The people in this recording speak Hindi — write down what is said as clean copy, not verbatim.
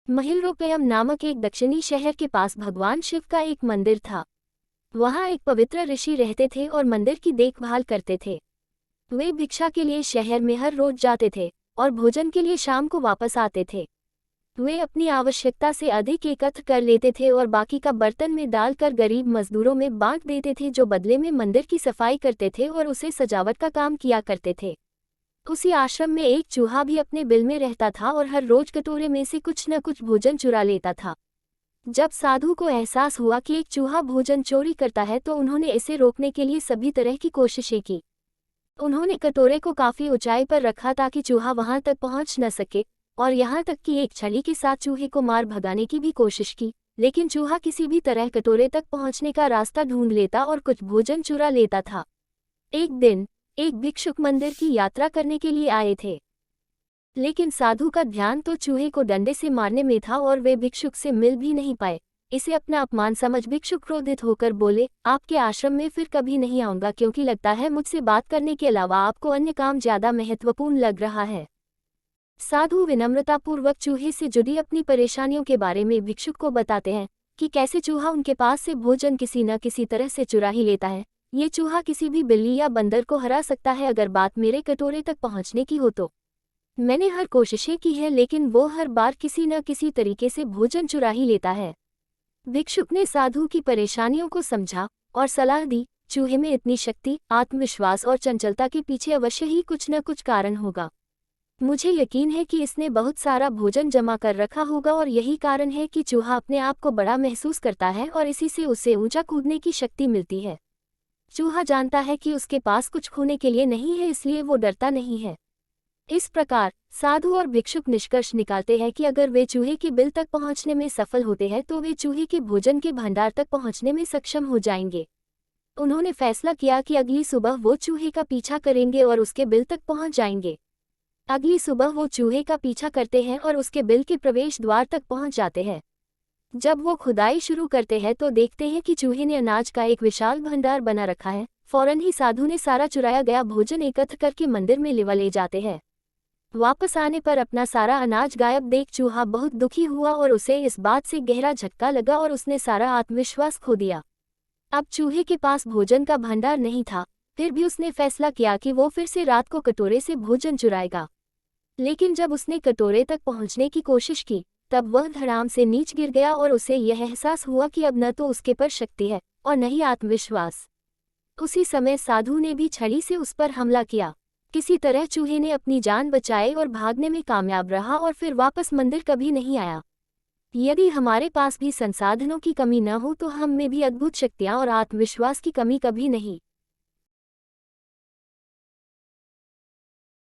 महिलरोपयम नामक एक दक्षिणी शहर के पास भगवान शिव का एक मंदिर था। वहाँ एक पवित्र ऋषि रहते थे और मंदिर की देखभाल करते थे। वे भिक्षा के लिए शहर में हर रोज जाते थे और भोजन के लिए शाम को वापस आते थे। वे अपनी आवश्यकता से अधिक एकत्र कर लेते थे और बाकी का बर्तन में डालकर गरीब मजदूरों में बांट देते थे, जो बदले में मंदिर की सफाई करते थे और उसे सजावट का काम किया करते थे। उसी आश्रम में एक चूहा भी अपने बिल में रहता था और हर रोज कटोरे में से कुछ न कुछ भोजन चुरा लेता था। जब साधु को एहसास हुआ कि एक चूहा भोजन चोरी करता है तो उन्होंने इसे रोकने के लिए सभी तरह की कोशिशें की। उन्होंने कटोरे को काफी ऊंचाई पर रखा ताकि चूहा वहां तक पहुंच न सके, और यहाँ तक कि एक छड़ी के साथ चूहे को मार भगाने की भी कोशिश की, लेकिन चूहा किसी भी तरह कटोरे तक पहुंचने का रास्ता ढूंढ लेता और कुछ भोजन चुरा लेता था। एक दिन एक भिक्षुक मंदिर की यात्रा करने के लिए आए थे, लेकिन साधु का ध्यान तो चूहे को डंडे से मारने में था और वे भिक्षुक से मिल भी नहीं पाए। इसे अपना अपमान समझ भिक्षुक क्रोधित होकर बोले, आपके आश्रम में फिर कभी नहीं आऊंगा, क्योंकि लगता है मुझसे बात करने के अलावा आपको अन्य काम ज्यादा महत्वपूर्ण लग रहा है। साधु विनम्रतापूर्वक चूहे से जुड़ी अपनी परेशानियों के बारे में भिक्षुक को बताते हैं कि कैसे चूहा उनके पास से भोजन किसी न किसी तरह से चुरा ही लेता है। ये चूहा किसी भी बिल्ली या बंदर को हरा सकता है अगर बात मेरे कटोरे तक पहुंचने की हो तो। मैंने हर कोशिशें की है, लेकिन वो हर बार किसी न किसी तरीके से भोजन चुरा ही लेता है। भिक्षुक ने साधु की परेशानियों को समझा और सलाह दी, चूहे में इतनी शक्ति, आत्मविश्वास और चंचलता के पीछे अवश्य ही कुछ न कुछ कारण होगा। मुझे यकीन है कि इसने बहुत सारा भोजन जमा कर रखा होगा और यही कारण है कि चूहा अपने आप को बड़ा महसूस करता है और इसी से उसे ऊंचा कूदने की शक्ति मिलती है। चूहा जानता है कि उसके पास कुछ खोने के लिए नहीं है, इसलिए वो डरता नहीं है। इस प्रकार साधु और भिक्षुक निष्कर्ष निकालते हैं कि अगर वे चूहे के बिल तक पहुंचने में सफल होते हैं तो वे चूहे के भोजन के भंडार तक पहुंचने में सक्षम हो जाएंगे। उन्होंने फैसला किया कि अगली सुबह वो चूहे का पीछा करेंगे और उसके बिल तक पहुंच जाएंगे। अगली सुबह वो चूहे का पीछा करते हैं और उसके बिल के प्रवेश द्वार तक पहुंच जाते हैं। जब वो खुदाई शुरू करते हैं तो देखते हैं कि चूहे ने अनाज का एक विशाल भंडार बना रखा है। फौरन ही साधु ने सारा चुराया गया भोजन एकत्र करके मंदिर में ले जाते हैं। वापस आने पर अपना सारा अनाज गायब देख चूहा बहुत दुखी हुआ और उसे इस बात से गहरा झटका लगा और उसने सारा आत्मविश्वास खो दिया। अब चूहे के पास भोजन का भंडार नहीं था, फिर भी उसने फैसला किया कि वो फिर से रात को कटोरे से भोजन चुराएगा। लेकिन जब उसने कटोरे तक पहुंचने की कोशिश की तब वह धड़ाम से नीच गिर गया और उसे यह एहसास हुआ कि अब न तो उसके पर शक्ति है और न ही आत्मविश्वास। उसी समय साधु ने भी छड़ी से उस पर हमला किया। किसी तरह चूहे ने अपनी जान बचाई और भागने में कामयाब रहा और फिर वापस मंदिर कभी नहीं आया। यदि हमारे पास भी संसाधनों की कमी न हो तो हम में भी अद्भुत शक्तियां और आत्मविश्वास की कमी कभी नहीं